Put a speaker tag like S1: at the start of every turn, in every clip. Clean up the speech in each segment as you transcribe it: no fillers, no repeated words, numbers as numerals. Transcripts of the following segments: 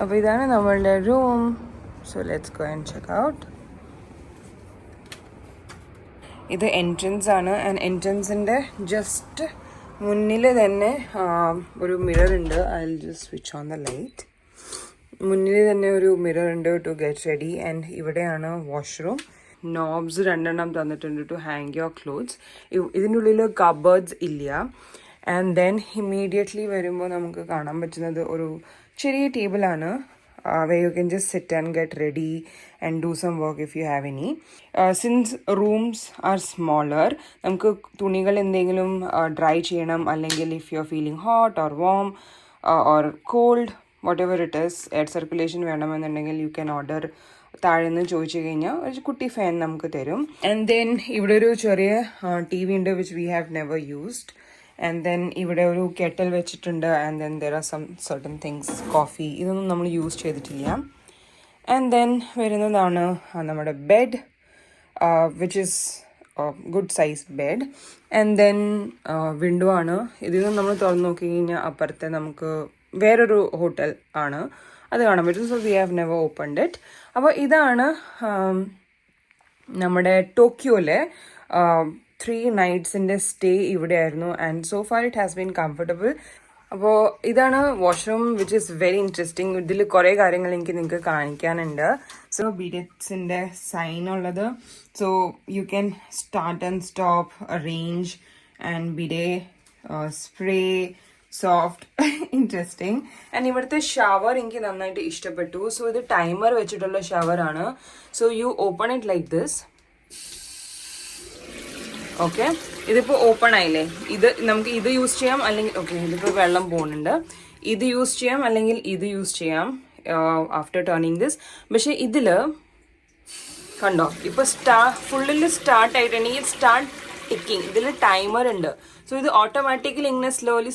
S1: അപ്പോൾ ഇതാണ് നമ്മളുടെ room. So let's go and check out. ഇത് എൻട്രൻസ് ആണ്. ആൻഡ് എൻട്രൻസിൻ്റെ ജസ്റ്റ് മുന്നിൽ തന്നെ ഒരു മിറർ ഉണ്ട്. I will just switch on the light. മുന്നിൽ തന്നെ ഒരു മിറർ ഉണ്ട് ടു ഗെറ്റ് റെഡി. ആൻഡ് ഇവിടെയാണ് വാഷ്റൂം. നോബ്സ് 2 തന്നിട്ടുണ്ട് ടു ഹാങ് യുവർ ക്ലോത്ത്സ്. ഇതിൻ്റെ ഉള്ളിൽ കബേർഡ്സ് ഇല്ല. ആൻഡ് ദെൻ ഇമ്മീഡിയറ്റ്ലി വരുമ്പോൾ നമുക്ക് കാണാൻ പറ്റുന്നത് ഒരു ചെറിയ ടേബിളാണ്. Where you can just sit and get ready and do some work if you have any. Since rooms are smaller, നമുക്ക് തുണികൾ എന്തെങ്കിലും ഡ്രൈ ചെയ്യണം, അല്ലെങ്കിൽ if you're feeling hot or warm or cold, whatever it is, air circulation വേണമെന്നുണ്ടെങ്കിൽ you can order. താഴെ നിന്ന് ചോദിച്ചു കഴിഞ്ഞാൽ ഒരു കുട്ടി ഫാൻ നമുക്ക് തരും. ആൻഡ് ദെൻ ഇവിടെ ഒരു ചെറിയ TV ഉണ്ട് which we have never used. And then ഇവിടെ ഒരു കെറ്റൽ വെച്ചിട്ടുണ്ട്. And then there are some certain things, coffee, ഇതൊന്നും നമ്മൾ യൂസ് ചെയ്തിട്ടില്ല. ആൻഡ് ദെൻ വരുന്നതാണ് നമ്മുടെ bed, which is good size bed. And then window ആണ്. ഇതിൽ നിന്ന് നമ്മൾ തുറന്നു നോക്കി കഴിഞ്ഞാൽ അപ്പുറത്തെ നമുക്ക് വേറൊരു ഹോട്ടൽ ആണ്, അത് കാണാൻ പറ്റും. So we have never opened it. അപ്പോൾ ഇതാണ് നമ്മുടെ ടോക്കിയോയിലെ 3 നൈറ്റ്സിൻ്റെ സ്റ്റേ ഇവിടെയായിരുന്നു. And so far it has been comfortable. അപ്പോൾ ഇതാണ് washroom which is very interesting. ഇതിൽ കുറേ കാര്യങ്ങൾ എനിക്ക് നിങ്ങൾക്ക് കാണിക്കാനുണ്ട്. സോ ബിഡെറ്റ്സിൻ്റെ സൈൻ ഉള്ളത്. So you can start and stop, arrange and bidet, spray, soft, interesting. And ഇവിടുത്തെ ഷവർ എനിക്ക് നന്നായിട്ട് ഇഷ്ടപ്പെട്ടു. സോ ഇത് ടൈമർ വെച്ചിട്ടുള്ള ഷവറാണ്. So you open it like this. Okay, ഇതിപ്പോൾ ഓപ്പൺ ആയില്ലേ. ഇത് നമുക്ക് ഇത് യൂസ് ചെയ്യാം, അല്ലെങ്കിൽ ഓക്കെ ഇതിപ്പോൾ വെള്ളം പോകുന്നുണ്ട്. ഇത് യൂസ് ചെയ്യാം, അല്ലെങ്കിൽ ഇത് യൂസ് ചെയ്യാം ആഫ്റ്റർ ടേണിങ് ദിസ്. പക്ഷെ ഇതിൽ കണ്ടോ, ഇപ്പോൾ ഫുള്ളിൽ സ്റ്റാർട്ട് ആയിട്ടുണ്ടെങ്കിൽ സ്റ്റാർട്ട് ടിക്കിങ്, ഇതിൽ ടൈമർ ഉണ്ട്. സോ ഇത് ഓട്ടോമാറ്റിക്കലി ഇങ്ങനെ സ്ലോലി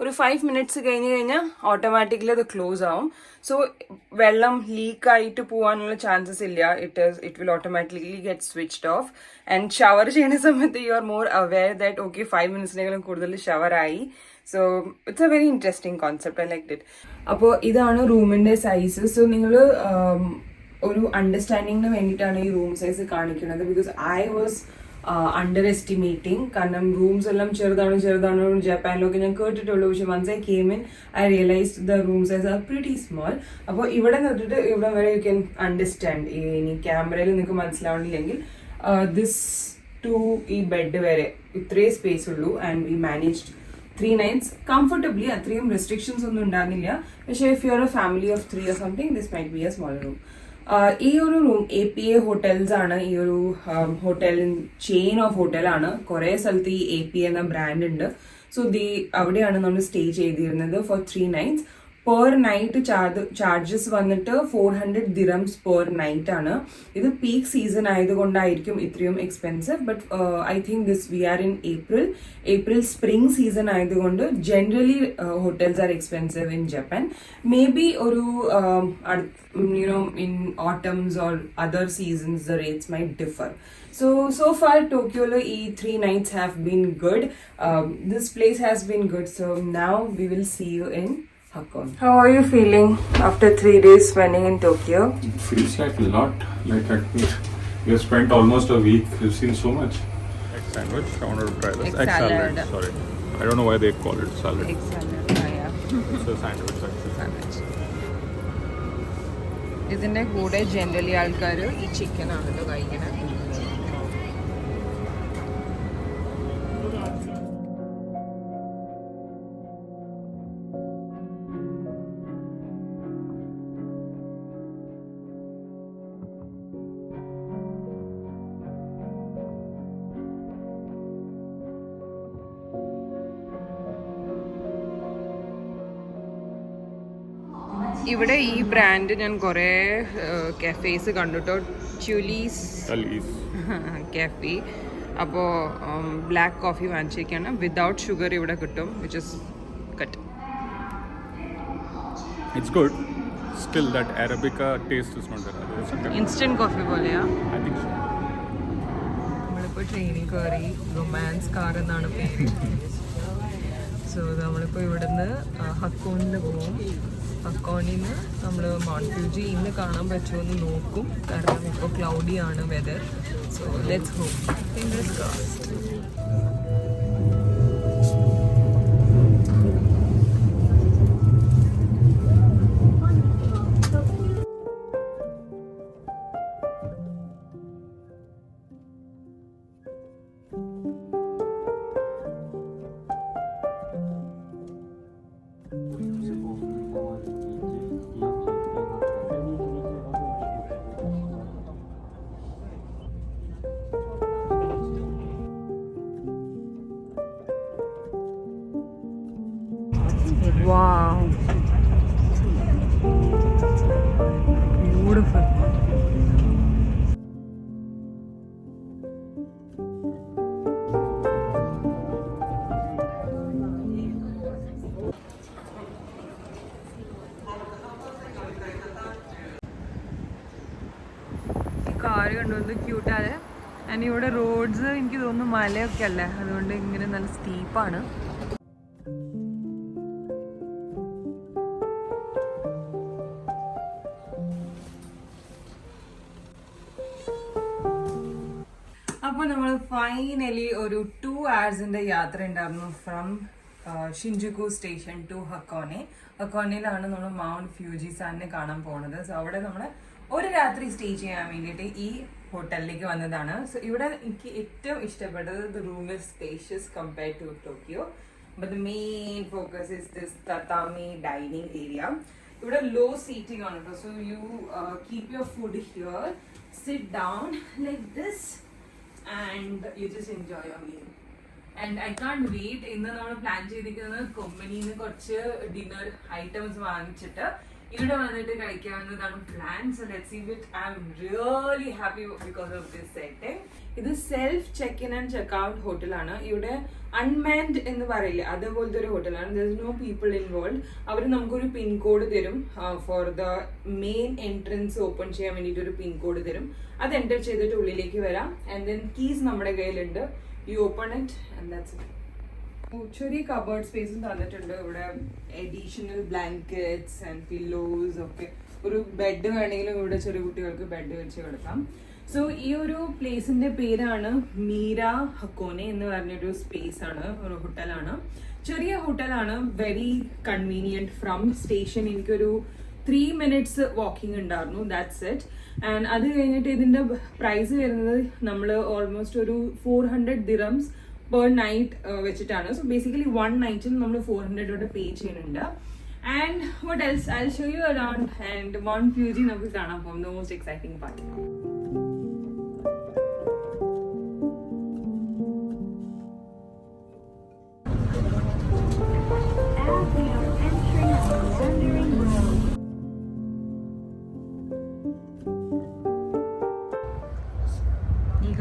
S1: ഒരു 5 minutes കഴിഞ്ഞ് കഴിഞ്ഞാൽ ഓട്ടോമാറ്റിക്കലി അത് ക്ലോസ് ആവും. സോ വെള്ളം ലീക്കായിട്ട് പോകാനുള്ള ചാൻസസ് ഇല്ല. It will automatically get switched off. And shower ചെയ്യുന്ന സമയത്ത് you are more aware that okay 5 minutes കൂടുതൽ ഷവറായി. So it's a very interesting concept. I like it. അപ്പോൾ ഇതാണ് റൂമിൻ്റെ സൈസ്. സോ നിങ്ങൾ ഒരു അണ്ടർസ്റ്റാൻഡിങ്ങിന് വേണ്ടിയിട്ടാണ് ഈ റൂം സൈസ് കാണിക്കുന്നത്. Because I was underestimating. കാരണം റൂംസ് എല്ലാം ചെറുതാണോ ജപ്പാനിലൊക്കെ ഞാൻ കേട്ടിട്ടുള്ളൂ. പക്ഷെ once I came in I realised the room size are pretty small. അപ്പോൾ ഇവിടെ നിന്നിട്ട് ഇവിടെ വരെ യു ക്യാൻ അണ്ടർസ്റ്റാൻഡ്. ഇനി ക്യാമറയിൽ നിങ്ങൾക്ക് മനസ്സിലാവണില്ലെങ്കിൽ ദിസ് ടു ഈ ബെഡ് വരെ ഇത്രയും സ്പേസ് ഉള്ളൂ. And we managed 3 nights comfortably. അത്രയും റെസ്ട്രിക്ഷൻസ് ഒന്നും ഉണ്ടാകുന്നില്ല. പക്ഷേ if you are A family of 3 or something, this might be A small room. ഈ ഒരു റൂം APA ഹോട്ടൽസ് ആണ്. ഈ ഒരു ഹോട്ടൽ ചെയിൻ ഓഫ് ഹോട്ടലാണ്. കുറേ സ്ഥലത്ത് ഈ APA എന്ന ബ്രാൻഡ് ഉണ്ട്. സോ അവിടെയാണ് നമ്മൾ സ്റ്റേ ചെയ്തിരുന്നത് for 3 nights. Per night charges വന്നിട്ട് 400 dirhams പെർ നൈറ്റ് ആണ്. ഇത് പീക്ക് സീസൺ ആയതുകൊണ്ടായിരിക്കും ഇത്രയും expensive. But I think we are in April spring season ആയതുകൊണ്ട് generally hotels are expensive in Japan. May be ഒരു in autumns or other seasons the rates might differ. So far Tokyo e 3 nights have been good. This place has been good. So now we will see you in Hakone. How are you feeling after 3 days spending in Tokyo?
S2: It feels like a lot. Like we have spent almost a week. We've seen so much. Egg sandwich. I want to try this. Egg salad. Sorry, I don't know why they call it salad.
S1: Egg salad. Yeah.
S2: It's a sandwich.
S1: Sandwich. ഇതിന്റെ കൂടെ generally ആൾക്കാർ ഈ chicken ആണല്ലോ കഴിക്കുന്നത്. ഇവിടെ ഈ brand ഞാൻ കുറേ കഫേസ് കണ്ടുട്ടോ. ചുലീസ് കഫേ. അപ്പോൾ ബ്ലാക്ക് കോഫി വാങ്ങിച്ചേക്കാണ്. വിതൗട്ട് ഷുഗർ ഇവിടെ കിട്ടും, which is cut.
S2: It's good. Still that Arabica taste is not there.
S1: Instant coffee പോലെയാ.
S2: I think so.
S1: നമ്മളിപ്പോൾ ട്രെയിനിൽ കയറി. റൊമാൻസ് കാർ എന്നാണ് പേര്. സോ നമ്മളിപ്പോൾ ഇവിടുന്ന് ഹക്കോണിൽ പോകും. ഹക്കോണിൽ നിന്ന് നമ്മൾ മൗണ്ട് ഫ്യൂജി ഇന്ന് കാണാൻ പറ്റുമോ എന്ന് നോക്കും, കാരണം ഇപ്പോൾ ക്ലൗഡി ആണ് weather. So let's hope, fingers crossed. Wow, beautiful. Car കണ്ടുകൊണ്ട് ക്യൂട്ടാണ്. ആൻഡ് ഇവിടെ റോഡ്സ് എനിക്ക് തോന്നുന്നു മലയൊക്കെ അല്ലേ, അതുകൊണ്ട് ഇങ്ങനെ നല്ല സ്റ്റീപ്പാണ്. അപ്പോൾ നമ്മൾ ഫൈനലി ഒരു 2 hours യാത്ര ഉണ്ടായിരുന്നു ഫ്രം ഷിൻജുക്കു സ്റ്റേഷൻ ടു ഹക്കോനെ. ഹക്കോനയിലാണ് നമ്മൾ മൗണ്ട് ഫ്യൂജി സാനിനെ കാണാൻ പോകുന്നത്. സോ അവിടെ നമ്മൾ ഒരു രാത്രി സ്റ്റേ ചെയ്യാൻ വേണ്ടിയിട്ട് ഈ ഹോട്ടലിലേക്ക് വന്നതാണ്. സോ ഇവിടെ എനിക്ക് ഏറ്റവും ഇഷ്ടപ്പെട്ടത് the room is spacious compared to Tokyo, but the main focus is this tatami dining area. ഇവിടെ ലോ സീറ്റിംഗ് ആണ് കേട്ടോ. So you keep your food here, sit down like this and you just enjoy your meal. And I can't wait. ഇന്ന് നമ്മൾ plan ചെയ്തിരിക്കുന്നത് കൊമ്പനിന്ന് കുറച്ച് dinner items വാങ്ങിച്ചിട്ട് ഇവിടെ വന്നിട്ട് കഴിക്കാവുന്നതാണ് plan. So let's see it. I am really happy because of this setting. ഇത് self check in and check out ഹോട്ടലാണ്. ഇവിടെ അൺമാൻഡ് എന്ന് പറയില്ല, അതേപോലത്തെ ഒരു ഹോട്ടലാണ്. There is no people involve. അവർ നമുക്കൊരു പിൻകോഡ് തരും for the main entrance open ചെയ്യാൻ വേണ്ടിയിട്ട് ഒരു പിൻകോഡ് തരും. അത് എൻ്റർ ചെയ്തിട്ട് ഉള്ളിലേക്ക് വരാം. ആൻഡ് ദെൻ കീസ് നമ്മുടെ കയ്യിലുണ്ട്. U open it and that's it. ചെറിയ കബേർഡ് സ്പേസും തന്നിട്ടുണ്ട്. ഇവിടെ അഡീഷണൽ ബ്ലാങ്കറ്റ്സ് ആൻഡ് പില്ലോസ് ഒക്കെ. ഒരു ബെഡ് വേണമെങ്കിലും ഇവിടെ ചെറിയ കുട്ടികൾക്ക് ബെഡ് വെച്ച് കിടക്കാം. സോ ഈ ഒരു പ്ലേസിന്റെ പേരാണ് മീര ഹക്കോനെ എന്ന് പറഞ്ഞൊരു സ്പേസ് ആണ്, ഒരു ഹോട്ടലാണ്. ചെറിയ ഹോട്ടലാണ്, വെരി കൺവീനിയൻറ്റ് ഫ്രം സ്റ്റേഷൻ. എനിക്കൊരു 3 minutes വാക്കിംഗ് ഉണ്ടായിരുന്നു, ദാറ്റ്സ് ഇറ്റ്. ആൻഡ് അത് കഴിഞ്ഞിട്ട് ഇതിന്റെ പ്രൈസ് വരുന്നത് നമ്മൾ ഓൾമോസ്റ്റ് ഒരു 400 dirhams പെർ നൈറ്റ് വെച്ചിട്ടാണ്. സോ ബേസിക്കലി 1 night നമ്മൾ 400 പേ ചെയ്യുന്നുണ്ട്. And what else, I will show you around. And mount Fuji നമുക്ക് കാണാൻ പോകും, ദ മോസ്റ്റ് എക്സൈറ്റിംഗ് പാർട്ട്.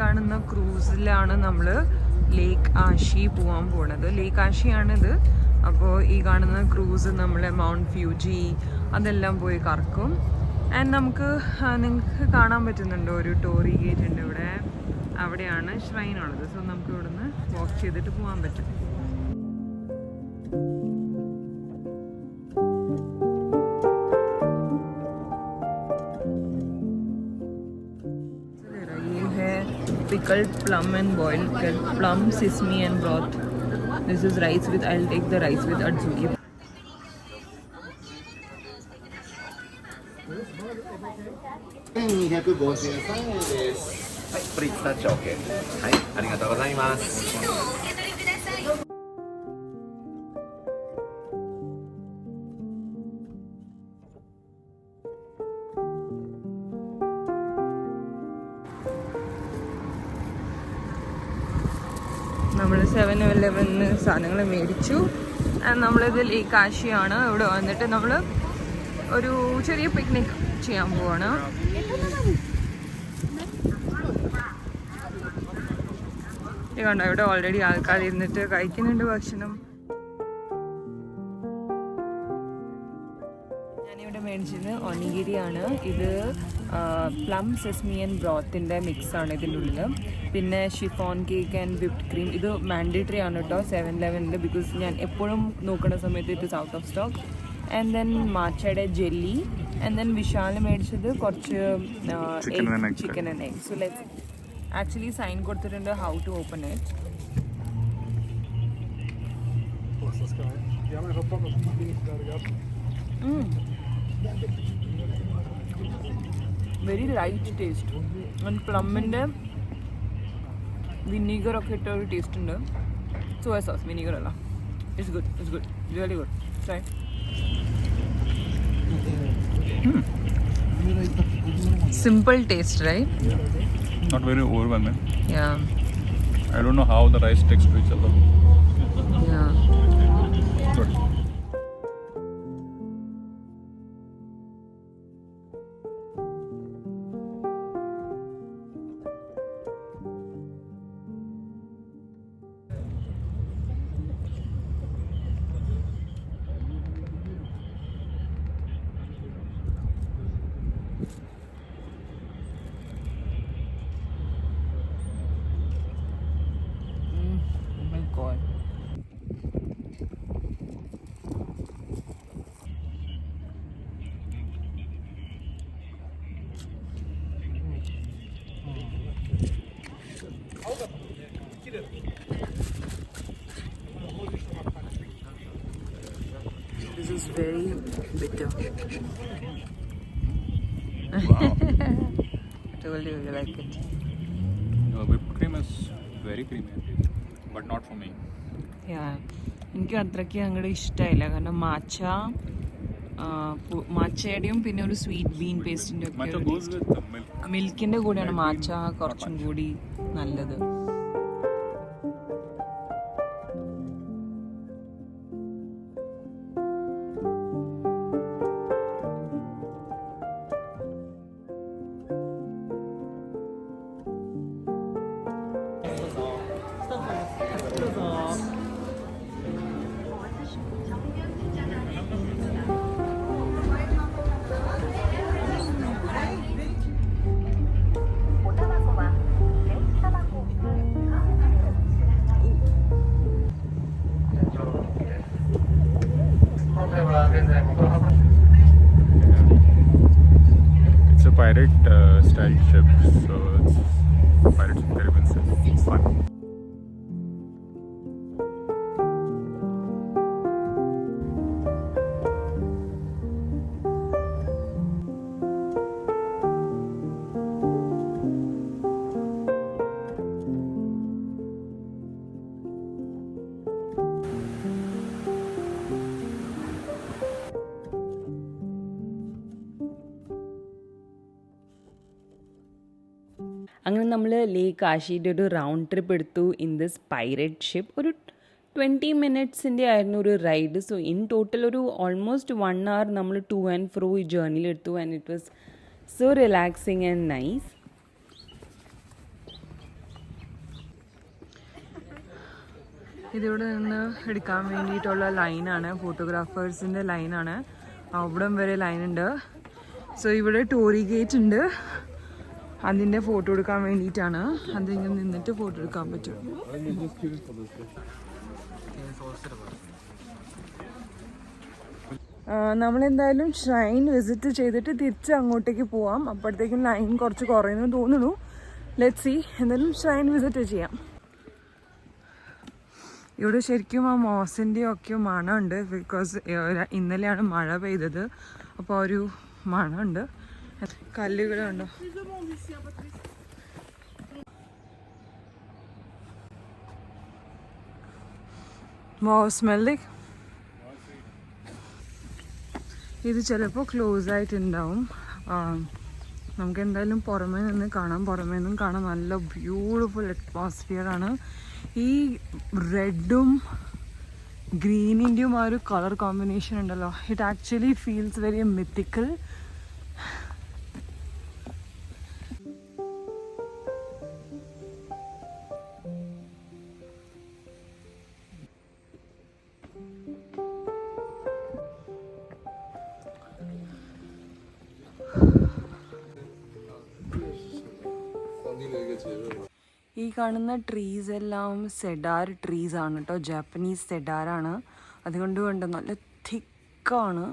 S1: കാണുന്ന ക്രൂസിലാണ് നമ്മൾ ലേക്ക് ആഷി പോകാൻ പോണത്. ലേക്ക് ആഷിയാണിത്. അപ്പോൾ ഈ കാണുന്ന ക്രൂസ് നമ്മളെ മൗണ്ട് ഫ്യൂജി അതെല്ലാം പോയി കറക്കും. ആൻഡ് നമുക്ക് നിങ്ങൾക്ക് കാണാൻ പറ്റുന്നുണ്ടോ, ഒരു ടോറി ഗേറ്റ് ഉണ്ട് ഇവിടെ, അവിടെയാണ് ഷ്രൈൻ ഉള്ളത്. സോ നമുക്ക് ഇവിടുന്ന് വാക്ക് ചെയ്തിട്ട് പോകാൻ പറ്റും. Pickled plum and boiled plum, sesame and broth. This is rice with, I'll take the rice with adzuki.
S3: 253円です。はい、プリッツタッチ OK。はい、ありがとうございます。
S1: നമ്മൾ 7-Eleven സാധനങ്ങൾ മേടിച്ചു. നമ്മളിത് ലേക്ക് ആഷിയാണ്. ഇവിടെ വന്നിട്ട് നമ്മൾ ഒരു ചെറിയ പിക്നിക് ചെയ്യാൻ പോവാണ്. കണ്ടോ, ഇവിടെ ഓൾറെഡി ആൾക്കാർ ഇരുന്നിട്ട് കഴിക്കുന്നുണ്ട് ഭക്ഷണം. ഞാനിവിടെ മേടിച്ചത് ഒനിഗിരിയാണ്. ഇത് പ്ലം സെസ്മി ആൻഡ് ബ്രോത്തിൻ്റെ മിക്സാണ് ഇതിൻ്റെ ഉള്ളിൽ. പിന്നെ chiffon cake and whipped cream. ഇത് മാൻഡേറ്ററി ആണ് കേട്ടോ 7-Eleven. ബിക്കോസ് ഞാൻ എപ്പോഴും നോക്കുന്ന സമയത്ത് it is out of stock. And then മാച്ചയുടെ ജെല്ലി ആൻഡ് ദെൻ വിശാലിന് മേടിച്ചത് കുറച്ച് chicken and egg. So let's actually sign കൊടുത്തിട്ടുണ്ട് how to open it. Very light taste and പ്ലമ്മിൻ്റെ വിനീഗറൊക്കെ ഇട്ട ഒരു ടേസ്റ്റ് ഉണ്ട്. സോയ സോസ്, വിനീഗർ അല്ല. It's good really good. Try. Simple taste, right?
S2: Not very overwhelming.
S1: Yeah.
S2: I don't know how the rice sticks to each other.
S1: Yeah.
S2: Good.
S1: Oh my god. This is very bitter.
S2: Wow.
S1: I told you you like it.
S2: Whipped cream is very creamy, but not for me.
S1: Yeah. എനിക്ക് അത്രയ്ക്ക് അങ്ങോട്ട് ഇഷ്ടമായില്ല. കാരണം മാച്ചയുടെയും പിന്നെ ഒരു sweet bean പേസ്റ്റിൻ്റെ
S2: Matcha goes with the milk.
S1: മിൽക്കിൻ്റെ കൂടെയാണ് മാച്ച കുറച്ചും കൂടി നല്ലത്.
S2: It's a pirate style ship, so it's Pirates of the Caribbean. So it's fun.
S1: അങ്ങനെ നമ്മൾ ലേക്ക് കാശിയുടെ ഒരു റൗണ്ട് ട്രിപ്പ് എടുത്തു ഇൻ ദിസ് പൈററ്റ് ഷിപ്പ്. ഒരു 20 മിനിറ്റ്സിൻ്റെ ആയിരുന്നു ഒരു റൈഡ്. സോ ഇൻ ടോട്ടൽ ഒരു ഓൾമോസ്റ്റ് 1 hour നമ്മൾ ടു ആൻഡ് ഫ്രോ ഈ ജേർണിയിൽ എടുത്തു. And it was so relaxing and nice. ഇതിവിടെ നിന്ന് എടുക്കാൻ വേണ്ടിയിട്ടുള്ള ലൈനാണ്, ഫോട്ടോഗ്രാഫേഴ്സിൻ്റെ ലൈനാണ്. അവിടം വരെ ലൈനുണ്ട്. സോ ഇവിടെ ടോറി ഗേറ്റ് ഉണ്ട്, അതിൻ്റെ ഫോട്ടോ എടുക്കാൻ വേണ്ടിയിട്ടാണ്. അതിങ്ങനെ നിന്നിട്ട് ഫോട്ടോ എടുക്കാൻ പറ്റും. നമ്മളെന്തായാലും ഷ്രൈൻ വിസിറ്റ് ചെയ്തിട്ട് തിരിച്ച് അങ്ങോട്ടേക്ക് പോവാം. അപ്പോഴത്തേക്കും ലൈൻ കുറച്ച് കുറയുന്നു തോന്നുന്നു. Let's see. എന്തായാലും ഷ്രൈൻ വിസിറ്റ് ചെയ്യാം. ഇവിടെ ശരിക്കും ആ മോസിൻ്റെ ഒക്കെ മണമുണ്ട്. ബിക്കോസ് ഇന്നലെയാണ് മഴ പെയ്തത്, അപ്പോൾ ഒരു മണമുണ്ട്. കല്ലുകളുണ്ടോ? സ്മെല്ല്. ഇത് ചിലപ്പോൾ ക്ലോസ് ആയിട്ടുണ്ടാവും. നമുക്ക് എന്തായാലും പുറമേ നിന്ന് കാണാം. പുറമേ നിന്നും കാണാൻ നല്ല ബ്യൂട്ടിഫുൾ അറ്റ്മോസ്ഫിയറാണ്. ഈ റെഡും ഗ്രീനിൻ്റെയും ആ ഒരു കളർ കോമ്പിനേഷൻ ഉണ്ടല്ലോ, it actually feels very mythical. ഈ കാണുന്ന ട്രീസ് എല്ലാം സെഡാർ ട്രീസ് ആണ് കേട്ടോ. ജാപ്പനീസ് സെഡാറാണ്. അതുകൊണ്ട് കൊണ്ട് നല്ല തിക്ക് തിക്കാണ്.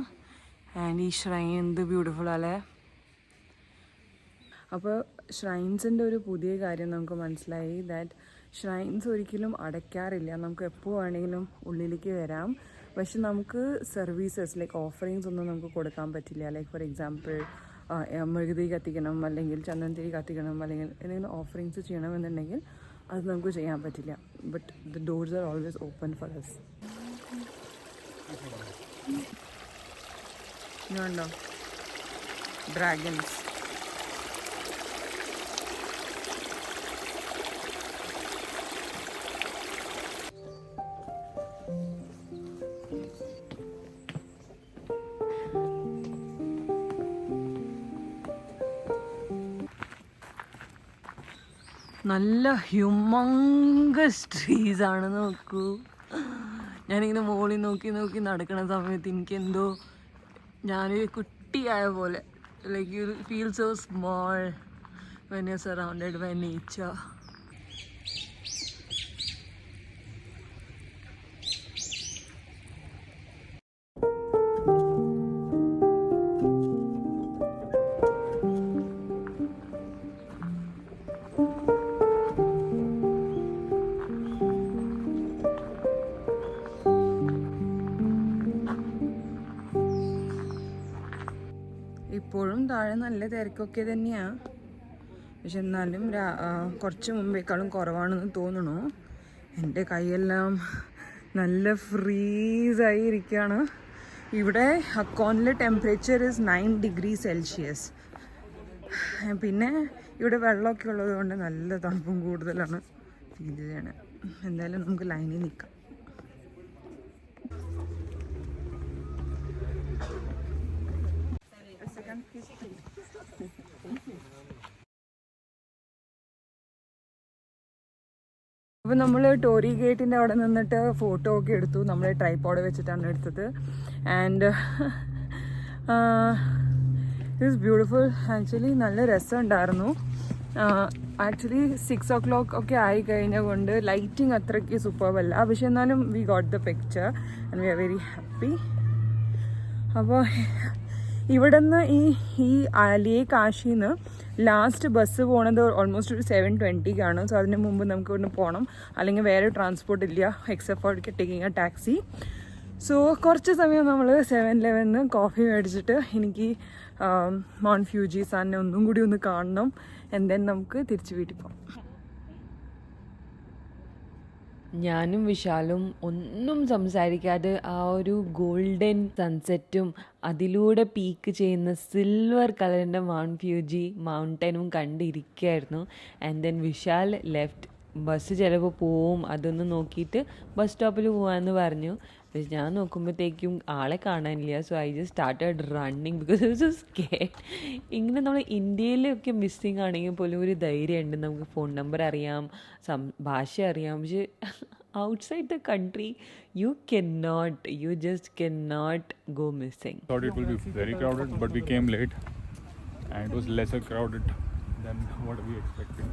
S1: ആൻഡ് ഈ ഷ്രൈൻ എന്ത് ബ്യൂട്ടിഫുൾ അല്ലേ. അപ്പോൾ ഷ്രൈൻസിൻ്റെ ഒരു പുതിയ കാര്യം നമുക്ക് മനസ്സിലായി. ദാറ്റ് ഷ്രൈൻസ് ഒരിക്കലും അടയ്ക്കാറില്ല. നമുക്ക് എപ്പോൾ വേണമെങ്കിലും ഉള്ളിലേക്ക് വരാം. പക്ഷെ നമുക്ക് സർവീസസ് ലൈക്ക് ഓഫറിങ്സ് ഒന്നും നമുക്ക് കൊടുക്കാൻ പറ്റില്ല. ലൈക്ക് ഫോർ എക്സാമ്പിൾ മെഴുകുതിരി കത്തിക്കണം, അല്ലെങ്കിൽ ചന്ദനത്തിരി കത്തിക്കണം, അല്ലെങ്കിൽ എന്തെങ്കിലും ഓഫറിങ്സ് ചെയ്യണമെന്നുണ്ടെങ്കിൽ അത് നമുക്ക് ചെയ്യാൻ പറ്റില്ല. But the doors are always open for us. ഇതുണ്ടോ ഡ്രാഗൺസ്. നല്ല ഹ്യൂമങ്കസ് ട്രീസ് ആണ്. നോക്കൂ, ഞാനിങ്ങനെ മുകളിൽ നോക്കി നോക്കി നടക്കുന്ന സമയത്ത് എനിക്കെന്തോ ഞാനൊരു കുട്ടിയായ പോലെ, like you feel so small when you surrounded by nature. ഇപ്പോഴും താഴെ നല്ല തിരക്കൊക്കെ തന്നെയാണ്. പക്ഷെ എന്നാലും കുറച്ച് മുമ്പേക്കാളും കുറവാണെന്ന് തോന്നുന്നു. എൻ്റെ കൈയെല്ലാം നല്ല ഫ്രീസായി ഇരിക്കുകയാണ്. ഇവിടെ ഹക്കോണിലെ ടെമ്പറേച്ചർ ഇസ് 9 degrees Celsius. പിന്നെ ഇവിടെ വെള്ളമൊക്കെ ഉള്ളത് കൊണ്ട് നല്ല തണുപ്പും കൂടുതലാണ് ഫീൽ ചെയ്യണത്. എന്തായാലും നമുക്ക് ലൈനിൽ നിൽക്കാം. അപ്പോൾ നമ്മൾ ടോറി ഗേറ്റിൻ്റെ അവിടെ നിന്നിട്ട് ഫോട്ടോ ഒക്കെ എടുത്തു. നമ്മൾ ട്രൈപോഡ് വെച്ചിട്ടാണ് എടുത്തത്. And it's beautiful. ആക്ച്വലി നല്ല രസമുണ്ടായിരുന്നു. ആക്ച്വലി 6 o'clock ഒക്കെ ആയി കഴിഞ്ഞ കൊണ്ട് ലൈറ്റിംഗ് അത്രയ്ക്ക് സൂപ്പർബല്ല. പക്ഷെ എന്നാലും we got the picture and we are very happy. അപ്പോൾ ഇവിടെ നിന്ന് ഈ ലേക്ക് ആഷിന്ന് ലാസ്റ്റ് ബസ് പോണത് ഓൾമോസ്റ്റ് ഒരു 7:20 സോ അതിന് മുമ്പ് നമുക്ക് ഇവിടുന്ന് പോകണം. അല്ലെങ്കിൽ വേറെ ട്രാൻസ്പോർട്ട് ഇല്ല except for taking A taxi. So കുറച്ച് സമയം നമ്മൾ 7-Eleven കോഫി മേടിച്ചിട്ട് എനിക്ക് മൗണ്ട് ഫ്യൂജി സാറിനെ ഒന്നും കൂടി ഒന്ന് കാണണം. ദെൻ നമുക്ക് തിരിച്ച് വീട്ടിൽ പോകാം.
S4: ഞാനും വിശാലും ഒന്നും സംസാരിക്കാതെ ആ ഒരു ഗോൾഡൻ സൺസെറ്റും അതിലൂടെ പീക്ക് ചെയ്യുന്ന സിൽവർ കളറിൻ്റെ മൗണ്ട് ഫ്യൂജി മൗണ്ടനും കണ്ടിരിക്കുകയായിരുന്നു. ആൻഡ് ദെൻ വിശാൽ ലെഫ്റ്റ്. ബസ് ചിലപ്പോൾ പോവും, അതൊന്ന് നോക്കിയിട്ട് ബസ് സ്റ്റോപ്പിൽ പോകാമെന്ന് പറഞ്ഞു. പക്ഷെ ഞാൻ നോക്കുമ്പോഴത്തേക്കും ആളെ കാണാനില്ല. So I just started running because I was so scared. ഇങ്ങനെ നമ്മൾ ഇന്ത്യയിലൊക്കെ മിസ്സിങ് ആണെങ്കിൽ പോലും ഒരു ധൈര്യമുണ്ട്. നമുക്ക് ഫോൺ നമ്പർ അറിയാം, ഭാഷ അറിയാം. പക്ഷെ outside the country you just cannot go missing.
S2: Thought it will be very crowded, but we came late and it was lesser crowded than what we expected.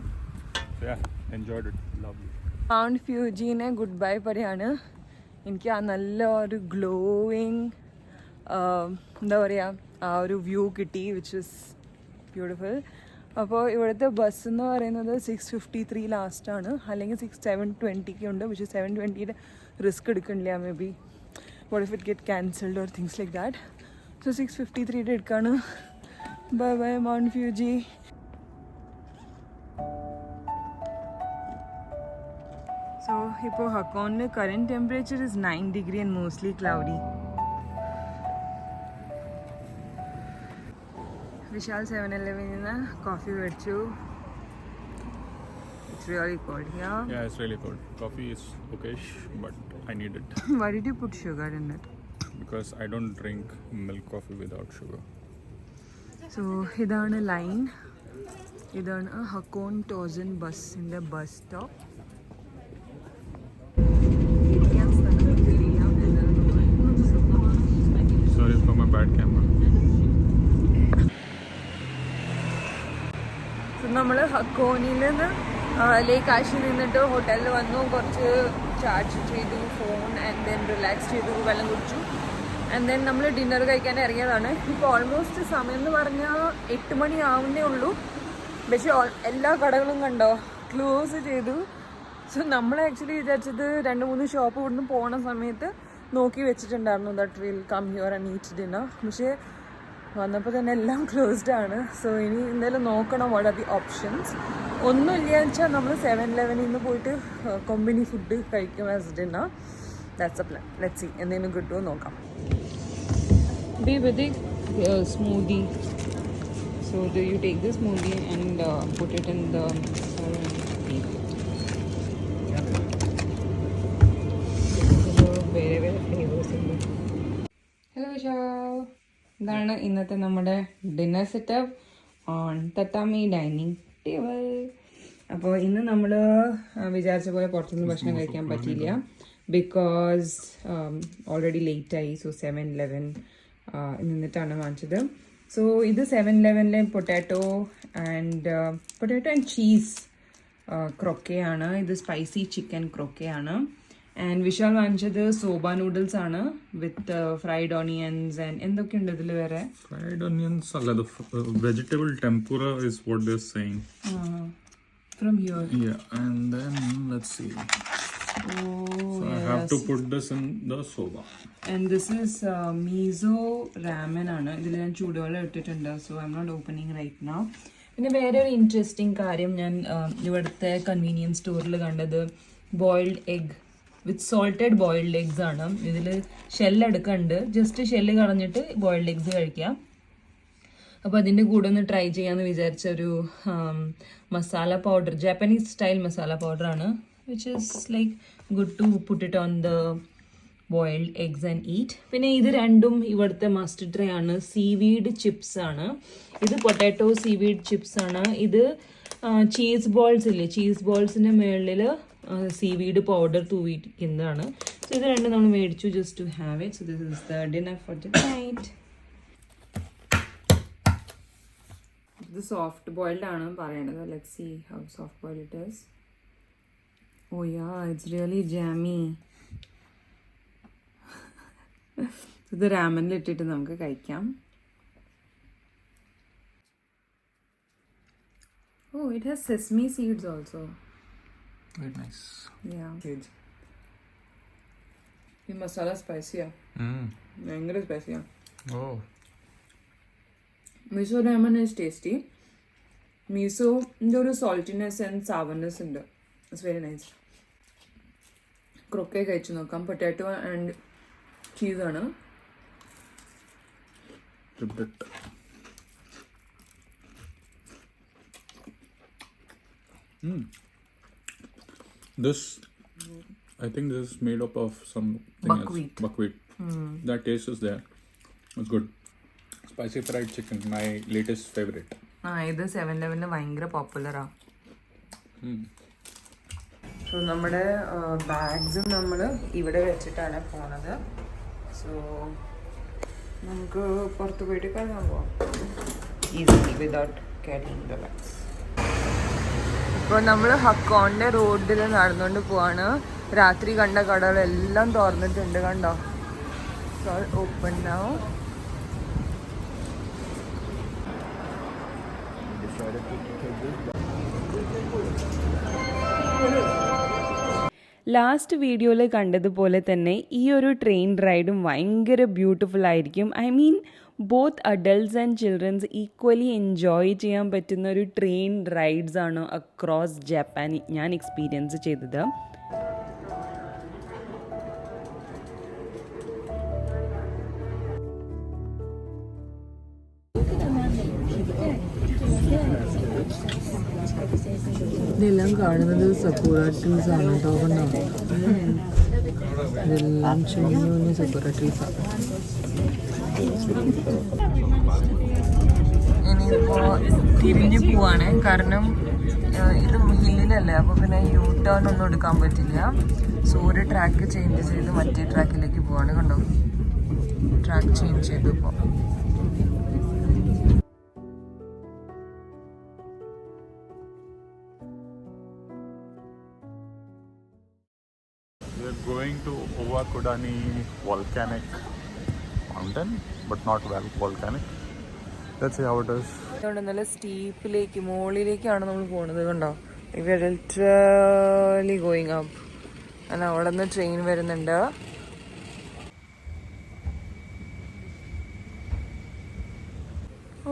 S2: So yeah, enjoyed it. Lovely.
S1: Mount ഫ്യൂജിനെ good bye പറയാണ്. എനിക്ക് ആ നല്ല ഒരു glowing എന്താ പറയുക ആ ഒരു വ്യൂ കിട്ടി, വിച്ച് ഇസ് ബ്യൂട്ടിഫുൾ. അപ്പോൾ ഇവിടുത്തെ ബസ് എന്ന് പറയുന്നത് 6:53 ലാസ്റ്റാണ്, അല്ലെങ്കിൽ 7:20 ഉണ്ട്. പക്ഷേ 7:20 റിസ്ക് എടുക്കണില്ല. May be what if it get cancelled or things like that. So 6:53 എടുക്കാണ്. Bye bye Mount Fuji. So ഇപ്പോൾ ഹക്കോണിൽ current temperature is 9 degree and mostly cloudy. Vishal 7-Eleven നിന്ന് കോഫി മേടിച്ചു. It's really cold here.
S2: Yeah, it's really cold. Coffee is okayish, but I need it.
S1: Why did you put sugar in it?
S2: Because I don't drink milk coffee without sugar.
S1: So ഇതാണ് line. ഇതാണ് ഹക്കോൺ Tosun ബസ്സിൻ്റെ bus stop.
S2: Sorry for my bad camera.
S1: നമ്മൾ ഹക്കോണിൽ നിന്ന് ലേക്ക് ആഷിൽ നിന്നിട്ട് ഹോട്ടലിൽ വന്നു. കുറച്ച് charge ചെയ്തു ഫോൺ ആൻഡ് ദെൻ റിലാക്സ് ചെയ്തു, വെള്ളം കുടിച്ചു. ആൻഡ് ദെൻ നമ്മൾ ഡിന്നർ കഴിക്കാൻ ഇറങ്ങിയതാണ്. ഇപ്പോൾ ഓൾമോസ്റ്റ് സമയം എന്ന് പറഞ്ഞാൽ 8 മണി ആവുന്നേ ഉള്ളൂ. പക്ഷേ എല്ലാ കടകളും കണ്ടോ ക്ലോസ് ചെയ്തു. സോ നമ്മൾ ആക്ച്വലി വിചാരിച്ചത് 2-3 ഷോപ്പ് ഇവിടുന്ന് പോണ സമയത്ത് നോക്കി വെച്ചിട്ടുണ്ടായിരുന്നു that will come here and eat dinner. പക്ഷേ വന്നപ്പോൾ തന്നെ എല്ലാം ക്ലോസ്ഡ് ആണ്. സോ ഇനി എന്തായാലും നോക്കണം വാട്ട് ആർ ദി ഓപ്ഷൻസ്. ഒന്നുമില്ല വെച്ചാൽ നമ്മൾ 7-Eleven നിന്ന് പോയിട്ട് കൊമ്പിനി ഫുഡ് കഴിക്കും as dinner. That's a plan. Let's see എന്തെങ്കിലും കിട്ടുമോ നോക്കാം. Be with the smoothie. So do you take the smoothie and put it in the വേറെ ഫ്ലേവേഴ്സ് ഉണ്ട്. ഹലോ ഷോ, ഇതാണ് ഇന്നത്തെ നമ്മുടെ dinner setup on tatami dining table. അപ്പോൾ ഇന്ന് നമ്മൾ വിചാരിച്ച പോലെ പുറത്തുനിന്ന് ഭക്ഷണം കഴിക്കാൻ പറ്റിയില്ല. ബിക്കോസ് ഓൾറെഡി ലേറ്റായി. സോ 7-Eleven നിന്നിട്ടാണ് വാങ്ങിച്ചത്. സോ ഇത് 7-Elevenലെ പൊട്ടാറ്റോ ആൻഡ് ചീസ് ക്രൊക്കെ ആണ്. ഇത് സ്പൈസി ചിക്കൻ ക്രൊക്കെ ആണ്. ആൻഡ് വിശാൽ വാങ്ങിച്ചത് സോബ നൂഡിൽസ് ആണ് വിത്ത് ഫ്രൈഡ് ഓണിയൻസ് ആൻഡ് എന്തൊക്കെയുണ്ട് ഇതിൽ വേറെ.
S2: Fried onions, the vegetable tempura is what they're saying.
S1: From here.
S2: Yeah, and then let's see.
S1: Oh,
S2: So I have to put this in the soba.
S1: And this is miso ramen ആണ്. ഇതിൽ ഞാൻ ചൂടുവെള്ളം ഇട്ടിട്ടുണ്ട്. So I'm not opening right now. പിന്നെ വേറെ ഒരു interesting കാര്യം ഞാൻ ഇവിടുത്തെ കൺവീനിയൻസ് സ്റ്റോറിൽ കണ്ടത് boiled egg with salted boiled eggs ആണ്. ഇതിൽ ഷെല്ലെടുക്കുന്നുണ്ട്. ജസ്റ്റ് ഷെല്ല് കളഞ്ഞിട്ട് ബോയിൽഡ് എഗ്സ് കഴിക്കാം. അപ്പോൾ അതിൻ്റെ കൂടെ ഒന്ന് ട്രൈ ചെയ്യാമെന്ന് വിചാരിച്ച ഒരു masala powder, Japanese style masala പൗഡറാണ്. Which is like good to put it on the boiled eggs and eat. പിന്നെ ഇത് രണ്ടും ഇവിടുത്തെ മസ്റ്റ് ട്രൈ ആണ്. സീവീഡ് ചിപ്സ് ആണ്. ഇത് പൊട്ടാറ്റോ സീവീഡ് ചിപ്സ് ആണ്. ഇത് ചീസ് ബോൾസ് ഇല്ലേ, ചീസ് ബോൾസിൻ്റെ മുകളിൽ സീവീഡ് പൗഡർ തൂവിക്കുന്നതാണ്. സോ ഇത് രണ്ടും നമ്മൾ മേടിച്ചു just to have it. So this is the dinner for the night. ഇത് സോഫ്റ്റ് ബോയിൽഡ് ആണ് പറയണത്. Let's see how soft boiled it is. Oh yeah, it's really jammy. ഇത് രാമനിൽ ഇട്ടിട്ട് നമുക്ക് കഴിക്കാം. Oh, it has sesame seeds also.
S2: Very nice.
S1: Yeah. Seeds. ഈ മസാല സ്പൈസിയാ, ഭയങ്കര സ്പൈസിയാ.
S2: Oh.
S1: Miso ramen is tasty. മിസോൻ്റെ ഒരു സോൾട്ടിനെസ് ആൻഡ് സവർനെസ് ഉണ്ട്. It's very nice. ക്രൊക്കെ കഴിച്ചു നോക്കാം. പൊട്ടാറ്റോ ആൻഡ് ചീസാണ്.
S2: A bit. This, I think this is made up of something
S1: Buckwheat.
S2: else. Buckwheat. That taste is there. It's good. Spicy fried chicken, my latest favorite.
S1: ഇത് 7-Eleven ഭയങ്കര പോപ്പുലറാ. So നമ്മുടെ ബാഗ്സും നമ്മൾ ഇവിടെ വെച്ചിട്ടാണ് പോണത്. സോ നമുക്ക് പുറത്ത് പോയിട്ട് കഴുകാൻ പോവാം easily without carrying the bags. ഇപ്പോൾ നമ്മൾ ഹക്കോണിൻ്റെ റോഡിൽ നടന്നുകൊണ്ട് പോവാണ്. രാത്രി കണ്ട കടകളെല്ലാം തുറന്നിട്ടുണ്ട്. കണ്ടോ, ഓപ്പൺ നൗ.
S4: ലാസ്റ്റ് വീഡിയോയിൽ കണ്ടതുപോലെ തന്നെ ഈ ഒരു ട്രെയിൻ റൈഡും ഭയങ്കര ബ്യൂട്ടിഫുൾ ആയിരിക്കും. I mean both adults and children's equally enjoy ചെയ്യാൻ പറ്റുന്ന ഒരു ട്രെയിൻ റൈഡ്സ് ആണ് അക്രോസ് ജപ്പാൻ ഞാൻ എക്സ്പീരിയൻസ് ചെയ്തത്.
S1: ഇതെല്ലാം കാണുന്നത് സക്കുറ ട്രീസ് ആണ് കേട്ടോ. കൊണ്ടാണ് ഇതെല്ലാം ചെറിയ കുഞ്ഞു സക്കുറ ട്രീസാണ്. ഇനിയിപ്പോൾ തിരിഞ്ഞു പോവാണ്. കാരണം ഇത് ഹില്ലിലല്ലേ, അപ്പോൾ പിന്നെ യൂ ടേൺ ഒന്നും എടുക്കാൻ പറ്റില്ല. സോ ഒരു ട്രാക്ക് ചേഞ്ച് ചെയ്ത് മറ്റേ ട്രാക്കിലേക്ക് പോവാണ്. കണ്ടോ, ട്രാക്ക് ചേഞ്ച് ചെയ്തു ഇപ്പോൾ.
S2: We're going to Owakudani volcanic mountain, but not volcanic. Let's see how it is.
S1: അതുകൊണ്ട് നല്ല സ്റ്റീപ്പിലേക്ക് മുകളിലേക്കാണ് നമ്മൾ പോകുന്നത്. കണ്ടോ, ഇവർ ലിറ്ററലി ഗോയിങ് അപ്പ്. അല്ല, അവിടെ നിന്ന് ട്രെയിൻ വരുന്നുണ്ട്.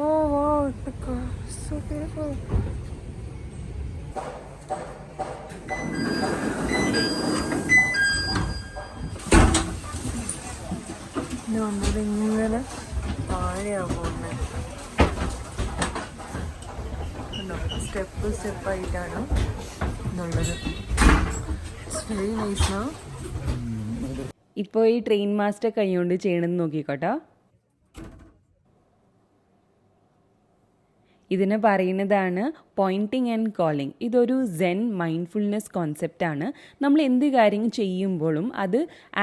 S1: Oh wow, the car is so beautiful. ഇങ്ങനെ താഴെയാ പോകുന്നത്. സ്റ്റെപ്പ് സ്റ്റെപ്പായിട്ടാണ് ഇതുള്ളത്. It's very nice. നോ,
S4: ഇപ്പോൾ ഈ ട്രെയിൻ മാസ്റ്റർ കൈകൊണ്ട് ചെയ്യണമെന്ന് നോക്കിക്കോട്ടോ. ഇതിനെ പറയുന്നതാണ് പോയിൻറ്റിങ് ആൻഡ് കോളിംഗ്. ഇതൊരു സെൻ മൈൻഡ്ഫുൾനെസ് കോൺസെപ്റ്റാണ്. നമ്മൾ എന്ത് കാര്യം ചെയ്യുമ്പോഴും അത്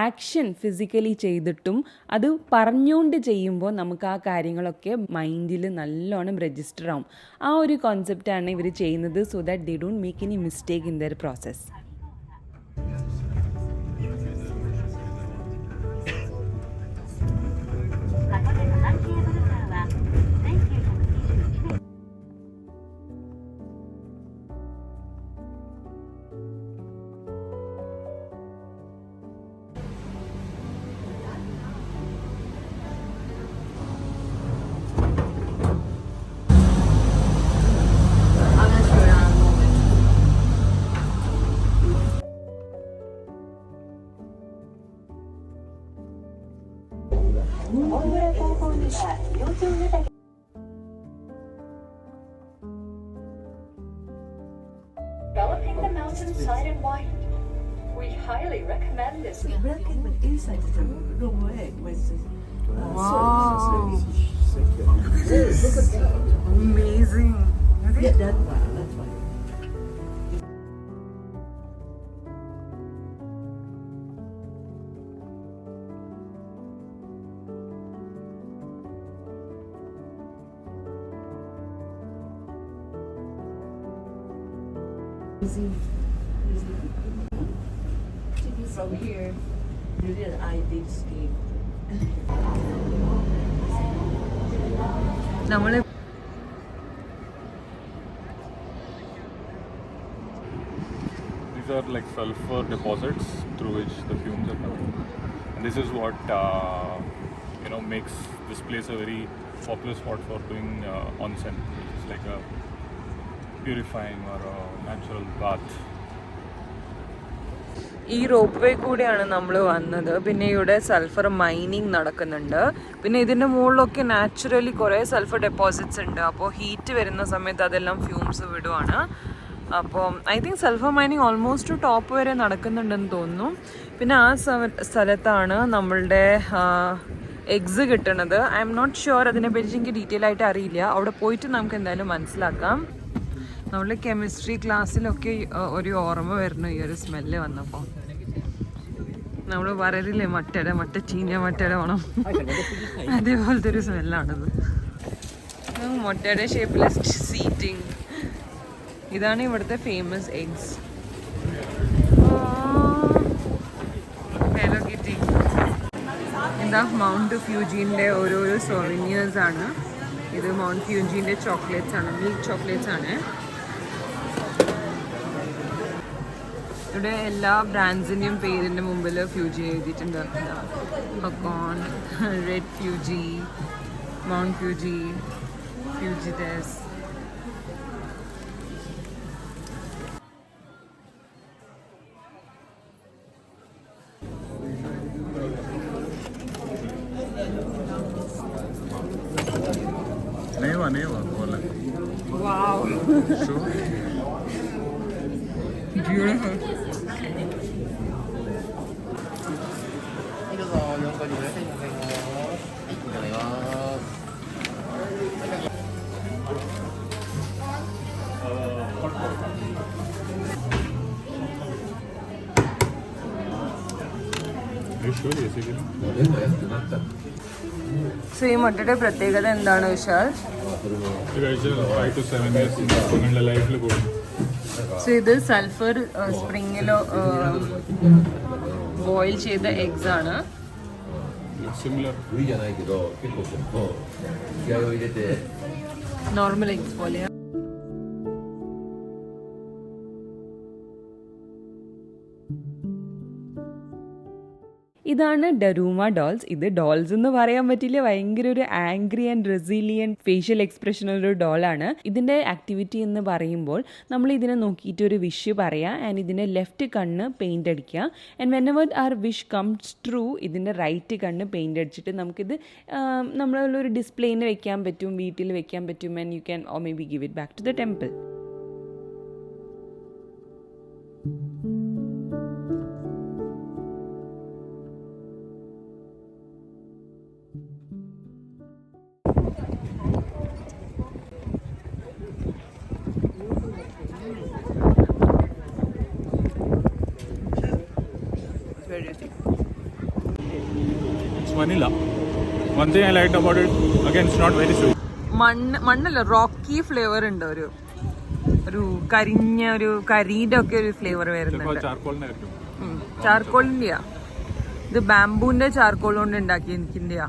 S4: ആക്ഷൻ ഫിസിക്കലി ചെയ്തിട്ടും അത് പറഞ്ഞുകൊണ്ട് ചെയ്യുമ്പോൾ നമുക്ക് ആ കാര്യങ്ങളൊക്കെ മൈൻഡിൽ നല്ലോണം രജിസ്റ്റർ ആവും. ആ ഒരു കോൺസെപ്റ്റാണ് ഇവർ ചെയ്യുന്നത്, so that they don't make any mistake in there process.
S5: Developing the mountainside in white. We highly recommend this.
S1: wow, amazing.
S6: From here, really an ideal scheme.
S1: നമ്മൾ
S2: These are like sulfur deposits through which the fumes are coming. And this is what makes this place a very popular spot for doing onsen, which is like a purifying or a natural bath.
S1: ഈ rope way കൂടെയാണ് നമ്മൾ വന്നത്. പിന്നെ ഇവിടെ sulphur mining നടക്കുന്നുണ്ട്. പിന്നെ ഇതിൻ്റെ മുകളിലൊക്കെ നാച്ചുറലി കുറേ സൾഫർ ഡെപ്പോസിറ്റ്സ് ഉണ്ട്. അപ്പോൾ ഹീറ്റ് വരുന്ന സമയത്ത് അതെല്ലാം ഫ്യൂംസ് വിടുവാണ്. അപ്പോൾ I think sulphur mining almost top വരെ നടക്കുന്നുണ്ടെന്ന് തോന്നുന്നു. പിന്നെ ആ സ്ഥലത്താണ് നമ്മളുടെ എഗ്സ് കിട്ടുന്നത്. ഐ എം നോട്ട് ഷുവർ, അതിനെപ്പറ്റി എനിക്ക് ഡീറ്റെയിൽ ആയിട്ട് അറിയില്ല. അവിടെ പോയിട്ട് നമുക്ക് എന്തായാലും മനസ്സിലാക്കാം. നമ്മൾ കെമിസ്ട്രി ക്ലാസ്സിലൊക്കെ ഒരു ഓർമ്മ വരുന്നു ഈ ഒരു സ്മെല്ല് വന്നപ്പോൾ. നമ്മൾ പറയില്ലേ മട്ട ചീഞ്ഞ മട്ടയുടെ വേണം, അതേപോലത്തെ ഒരു സ്മെല്ലാണിത്. മുട്ടയുടെ ഷേപ്പിലെ സീറ്റിംഗ്. ഇതാണ് ഇവിടുത്തെ ഫേമസ് എഗ്സ്. Hello Kitty. ഇതാ മൗണ്ട് ഫ്യൂജിൻ്റെ ഓരോരോ സോവിനിയേഴ്സ് ആണ്. ഇത് മൗണ്ട് ഫ്യൂജിൻ്റെ ചോക്ലേറ്റ്സ് ആണ്, മിൽക്ക് ചോക്ലേറ്റ്സ് ആണ്. ഇവിടെ എല്ലാ ബ്രാൻഡ്സിൻ്റെയും പേരിൻ്റെ മുമ്പിൽ ഫ്യൂജി എഴുതിയിട്ടുണ്ട്. Hakone, red Fuji, Mount Fuji, ഫ്യൂജിറ്റസ്.
S2: Neva, bola.
S1: Wow.
S2: Sure.
S1: Beautiful. സോ ഈ മുട്ടയുടെ പ്രത്യേകത എന്താണ് വിശാൽ? സോ ഇത് സൾഫർ സ്പ്രിങ്ങിലോ ബോയിൽ ചെയ്ത എഗ്സ് ആണ്.
S2: Looks similar.
S3: 無理じゃないけど結構気合を入れて
S4: നോർമൽ എഗ്സ് പോലെയാ. ഇതാണ് ഡറൂമ ഡോൾസ്. ഇത് ഡോൾസ് എന്ന് പറയാൻ പറ്റില്ല, ഭയങ്കര ഒരു angry and resilient facial expression ഒരു ഡോളാണ്. ഇതിൻ്റെ ആക്ടിവിറ്റി എന്ന് പറയുമ്പോൾ നമ്മൾ ഇതിനെ നോക്കിയിട്ട് ഒരു വിഷ് പറയാം ആൻഡ് ഇതിൻ്റെ ലെഫ്റ്റ് കണ്ണ് പെയിൻ്റ് അടിക്കുക. And whenever our wish comes true ഇതിൻ്റെ റൈറ്റ് കണ്ണ് പെയിൻ്റ് അടിച്ചിട്ട് നമുക്കിത് നമ്മളൊരു ഡിസ്പ്ലേന് വെക്കാൻ പറ്റും, വീട്ടിൽ വെക്കാൻ പറ്റും. And you can or maybe give it back to the temple.
S2: It's vanilla. One thing I liked about it, again, it's not very sweet.
S1: മണ്ണല്ല, റോക്കി ഫ്ലേവർ ഉണ്ട്. ഒരു കരിഞ്ഞ ഒരു കരിയുടെ ഒക്കെ ഒരു ഫ്ലേവർ വരുന്നുണ്ട്. ചാർക്കോളിന്റെയാ ഇത്, ബാംബൂന്റെ ചാർക്കോൾ കൊണ്ട് ഉണ്ടാക്കി എനിക്കിന്റെയാ.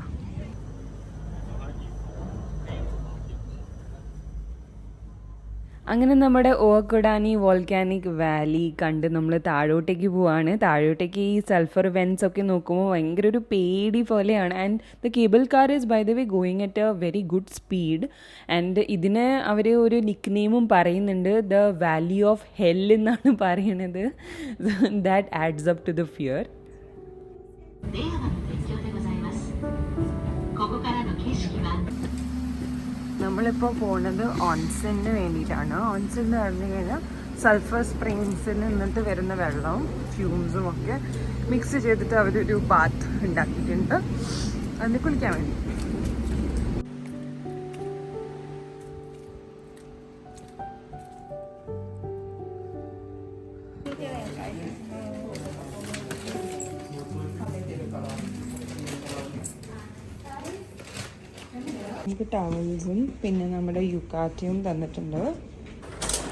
S1: അങ്ങനെ നമ്മുടെ ഓവക്കുടാനി വോൾക്കാനിക് വാലി കണ്ട് നമ്മൾ താഴോട്ടേക്ക് പോവാണ്. താഴോട്ടേക്ക് ഈ സൾഫർ വെൻസ് ഒക്കെ നോക്കുമ്പോൾ ഭയങ്കര ഒരു പേടി പോലെയാണ്. And the cable car is by the way going at a very good speed. And ഇതിന് അവർ ഒരു നിക്ക് നെയിമും പറയുന്നുണ്ട്, ദ വാലി ഓഫ് ഹെൽ എന്നാണ് പറയണത്. That adds up to the fear. നമ്മളിപ്പോൾ പോകുന്നത് ഓൺസെന് വേണ്ടിയിട്ടാണ്. ഓൺസെൻ എന്ന് പറഞ്ഞു കഴിഞ്ഞാൽ സൾഫർ സ്പ്രിങ്സിൽ നിന്നിട്ട് വരുന്ന വെള്ളവും ഫ്യൂംസും ഒക്കെ മിക്സ് ചെയ്തിട്ട് അവരൊരു ബാത്ത് ഉണ്ടാക്കിയിട്ടുണ്ട്, അതിന് കുളിക്കാൻ വേണ്ടി. നമുക്ക് ടവൽസും പിന്നെ നമ്മുടെ യുക്കാറ്റിയും തന്നിട്ടുണ്ട്.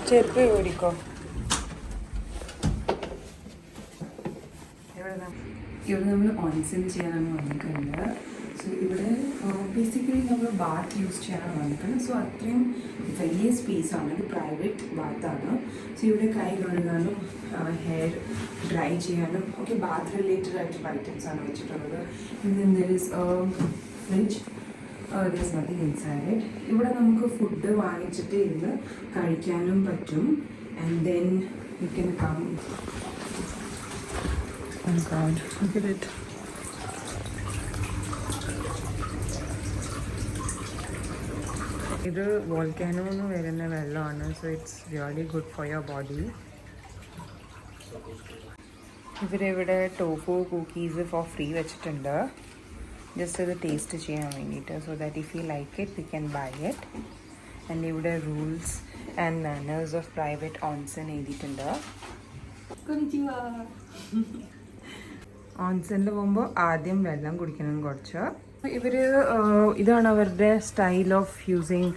S1: ചെരുപ്പ് ഓടിക്കോ. ഇവിടെ നമ്മൾ ഓൺസെൻ ചെയ്യാനാണ് വന്നിട്ടുണ്ട്. സോ ഇവിടെ ബേസിക്കലി നമ്മൾ ബാത്ത് യൂസ് ചെയ്യാനാണ് വന്നിട്ടുണ്ട്. സോ അത്രയും വലിയ സ്പേസാണ്, ഇത് പ്രൈവറ്റ് ബാത്താണ്. സോ ഇവിടെ കൈ കഴുകാനും ഹെയർ ഡ്രൈ ചെയ്യാനും ഒക്കെ ബാത്ത് റിലേറ്റഡ് ആയിട്ടുള്ള ഐറ്റംസ് ആണ് വെച്ചിട്ടുള്ളത്. Fridge, there's nothing inside it. ഇവിടെ നമുക്ക് ഫുഡ് വാങ്ങിച്ചിട്ട് ഇരുന്ന് കഴിക്കാനും പറ്റും. And then you can come. Oh God, look at it. ഇത് വോൾക്കാനോന്ന് വരുന്ന വെള്ളമാണ്. So it's really good for your body. ഇവരിവിടെ ടോഫു കുക്കീസ് ഫോർ ഫ്രീ വെച്ചിട്ടുണ്ട്, ജസ്റ്റ് അത് ടേസ്റ്റ് ചെയ്യാൻ വേണ്ടിയിട്ട്. So that if you like it we can buy it. And ഇവിടെ rules and manners of private onsen എഴുതിയിട്ടുണ്ട്. ഓൺസെനിൽ പോകുമ്പോൾ ആദ്യം വെള്ളം കുടിക്കണം കുറച്ച്. ഇതാണ് അവരുടെ സ്റ്റൈൽ ഓഫ് യൂസിങ്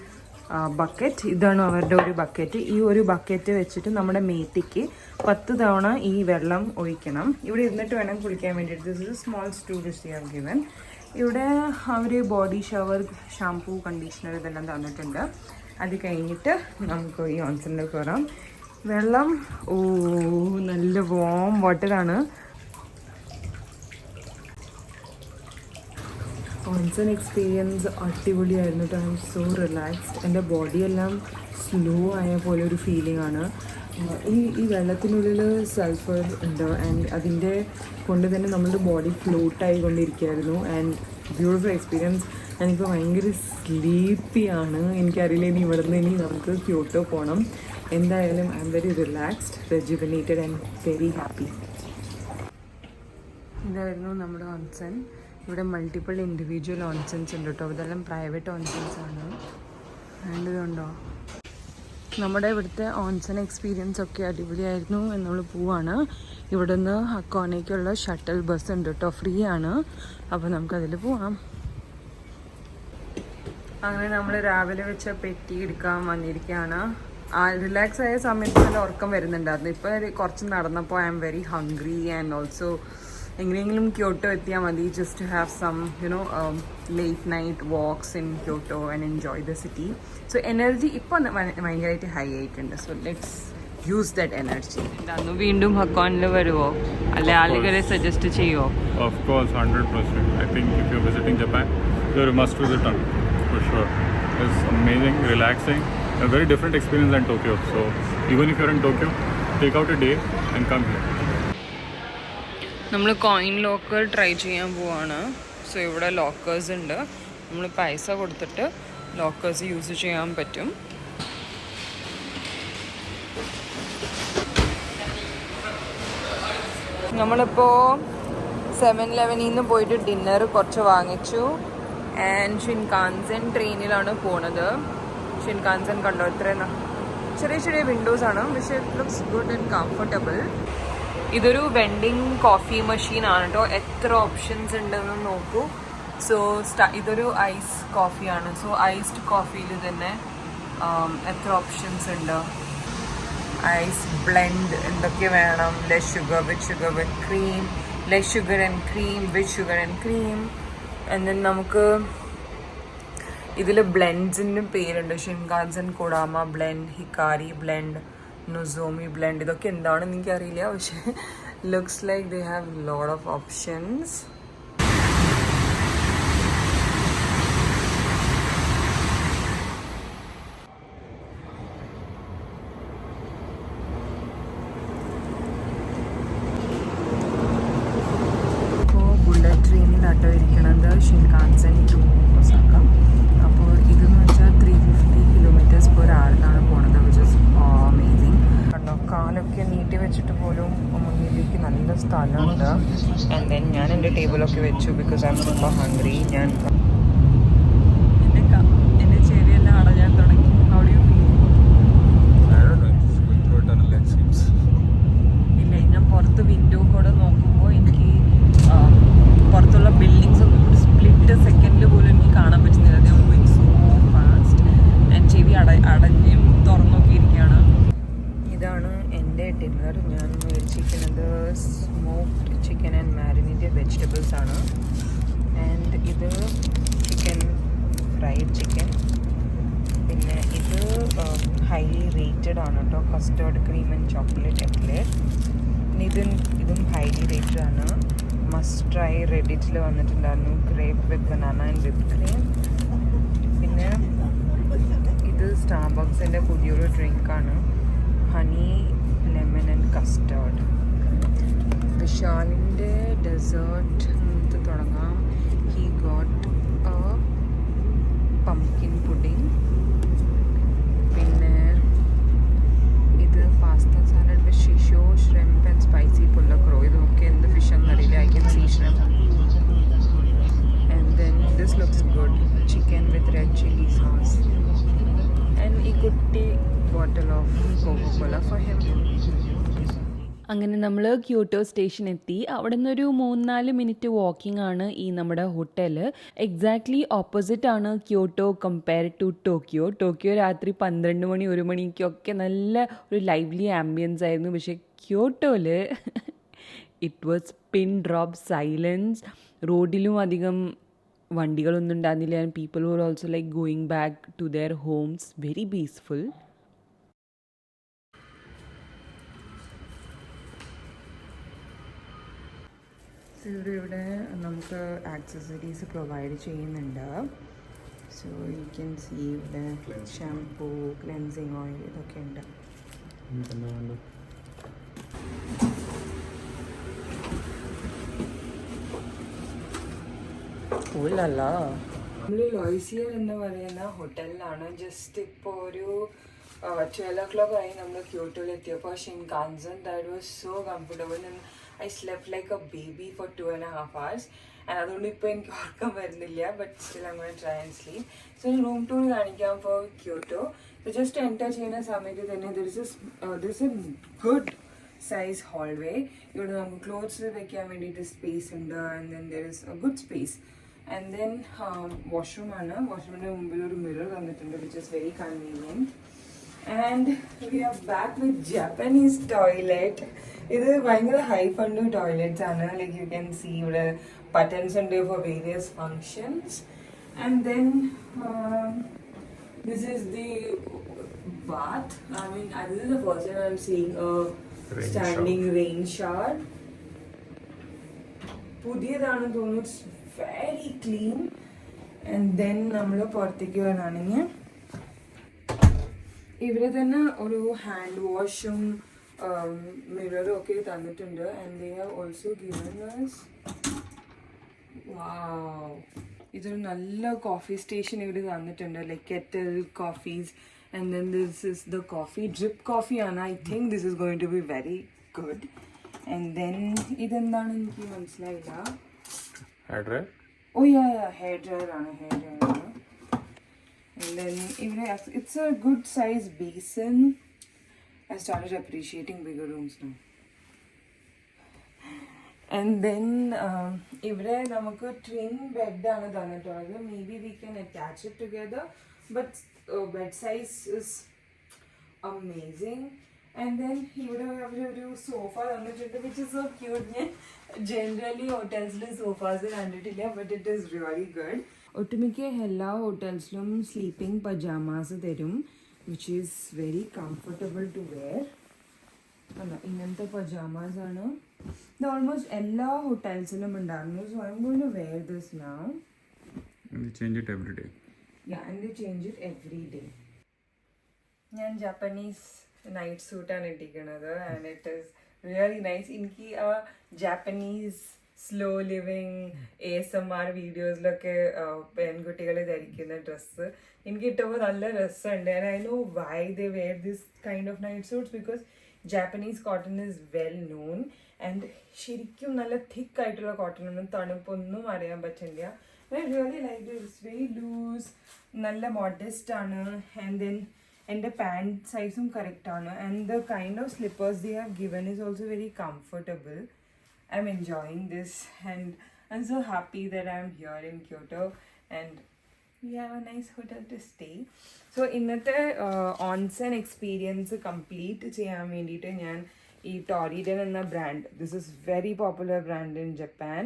S1: ബക്കറ്റ്. ഇതാണ് അവരുടെ ഒരു ബക്കറ്റ്. ഈ ഒരു ബക്കറ്റ് വെച്ചിട്ട് നമ്മുടെ മേത്തേക്ക് 10 തവണ ഈ വെള്ളം ഒഴിക്കണം. ഇവിടെ ഇരുന്നിട്ട് വേണം കുളിക്കാൻ വേണ്ടിയിട്ട്. This is small stools you have given. ഇവിടെ അവർ ബോഡി ഷവർ, ഷാംപൂ, കണ്ടീഷണർ ഇതെല്ലാം തന്നിട്ടുണ്ട്. അത് കഴിഞ്ഞിട്ട് നമുക്ക് ഈ ഓൺസെനിൽ കയറാം. വെള്ളം നല്ല വാം വാട്ടറാണ്. ഓൺസൺ എക്സ്പീരിയൻസ് അടിപൊളിയായിരുന്നു കേട്ടോ. I M so relaxed. എൻ്റെ ബോഡിയെല്ലാം സ്ലോ ആയ പോലെ ഒരു ഫീലിംഗ് ആണ്. ഈ വെള്ളത്തിനുള്ളിൽ സൾഫർ ഉണ്ട് ആൻഡ് അതിൻ്റെ കൊണ്ട് തന്നെ നമ്മളുടെ ബോഡി ഫ്ലോട്ടായി കൊണ്ടിരിക്കുകയായിരുന്നു. And beautiful experience. ഞാനിപ്പോൾ ഭയങ്കര സ്ലീപ്പിയാണ്. എനിക്കറിയില്ല ഇനി ഇവിടെ നിന്ന് ഇനി നമുക്ക് ക്യോട്ടോ പോകണം. എന്തായാലും I M very relaxed, rejuvenated and very happy. ഇതായിരുന്നു നമ്മുടെ ഓൺസൺ. ഇവിടെ മൾട്ടിപ്പിൾ ഇൻഡിവിജ്വൽ ഓൺസെൻസ് ഉണ്ട് കേട്ടോ. ഇതെല്ലാം പ്രൈവറ്റ് ഓൺസെൻസ് ആണ്. വേണ്ടതുണ്ടോ? നമ്മുടെ ഇവിടുത്തെ ഓൺസൺ എക്സ്പീരിയൻസ് ഒക്കെ അടിപൊളിയായിരുന്നു. നമ്മൾ പോവാണ്. ഇവിടെ നിന്ന് അക്കോണയ്ക്കുള്ള ഷട്ടൽ ബസ് ഉണ്ട് കേട്ടോ, ഫ്രീ ആണ്. അപ്പോൾ നമുക്കതിൽ പോവാം. അങ്ങനെ നമ്മൾ രാവിലെ വെച്ച പെട്ടി എടുക്കാൻ വന്നിരിക്കുകയാണ്. റിലാക്സ് ആയ സമയത്ത് നല്ല ഉറക്കം വരുന്നുണ്ടായിരുന്നു. ഇപ്പോൾ കുറച്ച് നടന്നപ്പോൾ I M very hungry and also എങ്ങനെയെങ്കിലും ക്യോട്ടോ എത്തിയാൽ മതി, just to have some late night walks in Kyoto and enjoy the city. So energy ഇപ്പോൾ ഭയങ്കരമായിട്ട് ഹൈ ആയിട്ടുണ്ട്. So let's use that energy. അന്ന് വീണ്ടും ഹക്കോണിൽ വരുമോ, അല്ലെ ആളുകളെ സജസ്റ്റ് ചെയ്യുമോ?
S2: Of course, 100%. I think if you're visiting Japan, you're a must visit on for sure. It's amazing, relaxing, a very different experience than Tokyo. So even if you're in Tokyo, take out a day and come here.
S1: നമ്മൾ coin locker try ചെയ്യാൻ പോവാണ്. So ഇവിടെ lockers ഉണ്ട്, നമ്മൾ പൈസ കൊടുത്തിട്ട് lockers use ചെയ്യാൻ പറ്റും. നമ്മളിപ്പോൾ 7-Eleven പോയിട്ട് ഡിന്നർ കുറച്ച് വാങ്ങിച്ചു. ആൻഡ് ഷിൻകാൻസൻ ട്രെയിനിലാണ് പോണത്. ഷിൻകാൻസൻ കണ്ടോ, ഇത്രയും ചെറിയ ചെറിയ വിൻഡോസ് ആണ്, പക്ഷേ it looks good and comfortable. ഇതൊരു വെൻഡിങ് കോഫി മെഷീൻ ആണ് കേട്ടോ. എത്ര ഓപ്ഷൻസ് ഉണ്ടെന്ന് നോക്കൂ. സോ ഇതൊരു ഐസ് കോഫിയാണ്. സോ ഐസ്ഡ് കോഫിയിൽ തന്നെ എത്ര ഓപ്ഷൻസ് ഉണ്ട്. ഐസ് ബ്ലെൻഡ് എന്തൊക്കെ വേണം, less sugar with cream, less sugar and cream, with sugar and cream. And then നമുക്ക് ഇതിൽ ബ്ലെൻഡ്സിൻ്റെ പേരുണ്ട്. Shinkansen Kodama blend, Hikari blend, Nozomi blend. ഇതൊക്കെ എന്താണെന്ന് എനിക്കറിയില്ല, പക്ഷേ looks like they have lot of options. ഇപ്പോൾ ബുള്ളറ്റ് ട്രെയിനിലാട്ടോ ഇരിക്കണത്, ഷിൻകാൻസൻ ടു ഒസാക്ക. അപ്പോൾ ഇതെന്ന് വെച്ചാൽ 350 km/h എന്നാണ് പോണത്, വിച്ച് ഇസ് അമേസിങ്. കണ്ടോ, കാലൊക്കെ നീട്ടി വെച്ചിട്ട് പോലും മുന്നിലേക്ക് നല്ല സ്ഥലമുണ്ട്. ആൻഡ് ദെൻ ഞാൻ എൻ്റെ ടേബിളൊക്കെ വെച്ചു because I M super hungry. ഞാൻ എൻ്റെ ചെവിയെല്ലാം അടഞ്ഞാൻ തുടങ്ങി. How do you feel? ഇല്ല, ഞാൻ പുറത്ത് വിൻഡോ കൂടെ നോക്കുമ്പോൾ എനിക്ക് പുറത്തുള്ള ബിൽഡിങ്സ് ഒന്നും ഒരു സ്പ്ലിറ്റ് സെക്കൻഡിൽ പോലും എനിക്ക് കാണാൻ പറ്റുന്നില്ല. They moving so fast. And ചെവി അടഞ്ഞും തുറന്നൊക്കെ ഇരിക്കുകയാണ്. ഇതാണ് എൻ്റെ ഡിന്നർ. ഞാൻ മേടിച്ചിരിക്കുന്നത് smoked chicken and marinated vegetables ആണ്. ആൻഡ് ഇത് ചിക്കൻ, ഫ്രൈഡ് ചിക്കൻ. പിന്നെ ഇത് ഹൈലി റേറ്റഡ് ആണ് കേട്ടോ, custard cream and chocolate eclair. പിന്നെ ഇതും ഹൈലി റേറ്റഡ് ആണ്. മസ്റ്റ് ട്രൈ റെഡിറ്റിൽ വന്നിട്ടുണ്ടായിരുന്നു, grape with banana and whip cream. പിന്നെ ഇത് സ്റ്റാർബക്സിൻ്റെ പുതിയൊരു ഡ്രിങ്കാണ്, ഹണി ലെമൺ ആൻഡ് കസ്റ്റേർഡ്. വിശാലിൻ്റെ ഡെസേർട്ട് തുടങ്ങാം. He got A pumpkin pudding. പിന്നെ ഇത് pasta salad with shiso, shrimp and spicy പുല്ലക്രോ. ഇതൊക്കെ എന്ത് ഫിഷ് എന്നറിയില്ല. I can see shrimp. And then this looks good, chicken with red chilli sauce. And ഈ കുട്ടി bottle of Coca Cola for him.
S4: അങ്ങനെ നമ്മൾ ക്യോട്ടോ സ്റ്റേഷൻ എത്തി. അവിടെ നിന്നൊരു 3-4 മിനിറ്റ് വാക്കിംഗ് ആണ് ഈ നമ്മുടെ ഹോട്ടൽ. എക്സാക്ട്ലി ഓപ്പോസിറ്റ് ആണ് Kyoto compare to Tokyo. Tokyo രാത്രി 12 മണി 1 മണിക്കൊക്കെ നല്ല ഒരു ലൈവ്ലി ആംബിയൻസ് ആയിരുന്നു. പക്ഷേ ക്യോട്ടോയിൽ it was pin drop silence. റോഡിലും അധികം വണ്ടികളൊന്നും ഉണ്ടായിരുന്നില്ല. And people were also like going back to their homes. Very peaceful.
S1: ഇവിടെ നമുക്ക് ആക്സസറീസ് പ്രൊവൈഡ് ചെയ്യുന്നുണ്ട്. സോ യു ക്യാൻ സീ ഇവിടെ ഷാംപൂ, ക്ലെൻസിങ് ഓയിൽ ഇതൊക്കെ ഉണ്ട്. നമ്മൾ ലോയ്സിയർ എന്ന് പറയുന്ന ഹോട്ടലിലാണ്. ജസ്റ്റ് ഇപ്പോൾ ഒരു 12 o'clock ആയി നമ്മൾ ക്യോട്ടോയിൽ എത്തിയപ്പോൾ. Shinkansen that was so comfortable. I slept like a baby for 2.5 hours. And അതുകൊണ്ട് ഇപ്പോൾ എനിക്ക് ഉറക്കം വരുന്നില്ല. But still I'm going to try and sleep. So room tour കാണിക്കാം for Kyoto. So just enter ചെയ്യുന്ന സമയത്ത് തന്നെ there is a good size hallway. ഇവിടെ നമുക്ക് ക്ലോത്ത്സ് വെക്കാൻ വേണ്ടിയിട്ട് സ്പേസ് ഉണ്ട്. And then there is a good space. And then വാഷ്റൂമാണ്. വാഷ്റൂമിൻ്റെ മുമ്പിൽ ഒരു മിറർ തന്നിട്ടുണ്ട്, which is very convenient. And we are back with Japanese toilet. ഇത് ഭയങ്കര ഹൈ ഫണ്ട് ടോയ്ലറ്റ്സ് ആണ്. ലൈക്ക് യു ക്യാൻ സീ ഇവിടെ ബട്ടൺസ് ഉണ്ട് for various functions. And then this is the bath. I mean, this is the first time I'm seeing a standing rain shower. പുതിയതാണ് തോന്നുന്നു. It's very clean. And then നമ്മൾ പുറത്തേക്ക് വരാണെങ്കിൽ ഇവിടെ തന്നെ ഒരു hand വാഷും മിററും ഒക്കെ തന്നിട്ടുണ്ട്. And they have also given us wow, ഇതൊരു നല്ല കോഫി സ്റ്റേഷൻ ഇവിടെ തന്നിട്ടുണ്ട്. Like kettle coffees. And then this is the coffee, drip coffee ആണ്. I think this is going to be very good. And then ഇതെന്താണ് എനിക്ക് മനസ്സിലായില്ല. Oh yeah hair dryer ആണ്. And then it's a good size basin. I started appreciating bigger rooms now. And then ഇവിടെ നമുക്ക് twin bed ആണ് തന്നിട്ടുള്ളത്. Maybe we can attach it together, but bed size is amazing. And then ഇവിടെ ഒരു sofa തന്നിട്ടുണ്ട്, which is so cute. ഞാൻ generally hotelsൽ sofas കണ്ടിട്ടില്ല, but it is really good. ഒട്ടുമിക്ക എല്ലാ ഹോട്ടൽസിലും സ്ലീപ്പിംഗ് പജാമാസ് തരും, which is very comfortable to wear. ഇങ്ങനത്തെ pyjamas ആണ്. ഇത് ഓൾമോസ്റ്റ് എല്ലാ ഹോട്ടൽസിലും ഉണ്ടായിരുന്നു. So I'm going to wear this now.
S2: And they change it every day.
S1: Yeah, and they change it every day. ഞാൻ Japanese night സൂട്ടാണ് ഇട്ടിരിക്കുന്നത്. And it is really nice. എനിക്ക് ആ ജാപ്പനീസ് സ്ലോ ലിവിങ് ASMR വീഡിയോസിലൊക്കെ പെൺകുട്ടികൾ ധരിക്കുന്ന dress എനിക്ക് ഇട്ടപ്പോൾ നല്ല രസമുണ്ട്. And I know why they wear this kind of night suits, because Japanese cotton is well known. And ശരിക്കും നല്ല തിക്ക് ആയിട്ടുള്ള കോട്ടൺ ഒന്നും തണുപ്പൊന്നും അറിയാൻ പറ്റില്ല. I really like this. Very loose, നല്ല മോഡസ്റ്റ് ആണ്. ആൻഡ് ദെൻ എൻ്റെ പാൻറ് സൈസും കറക്റ്റാണ്. And the kind of slippers they have given is also very comfortable. I'm enjoying this, and I'm so happy that I'm here in Kyoto and we have a nice hotel to stay. So ഇന്നത്തെ ഓൺസൺ experience complete ചെയ്യാൻ വേണ്ടിയിട്ട് ഞാൻ ഈ ടോറിഡൻ എന്ന brand, this is very popular brand in Japan,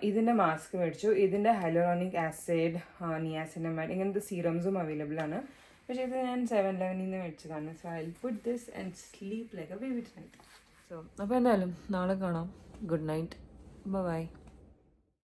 S1: ഇതിൻ്റെ mask മേടിച്ചു. ഇതിൻ്റെ hyaluronic acid, niacinamide ഇങ്ങനത്തെ സീറംസും അവൈലബിൾ ആണ്. പക്ഷേ ഇത് ഞാൻ 7-Eleven നിന്ന് മേടിച്ചതാണ്. So I will put this and sleep like a baby tight.
S4: So അപ്പോൾ എന്തായാലും നാളെ കാണാം. Good night, by.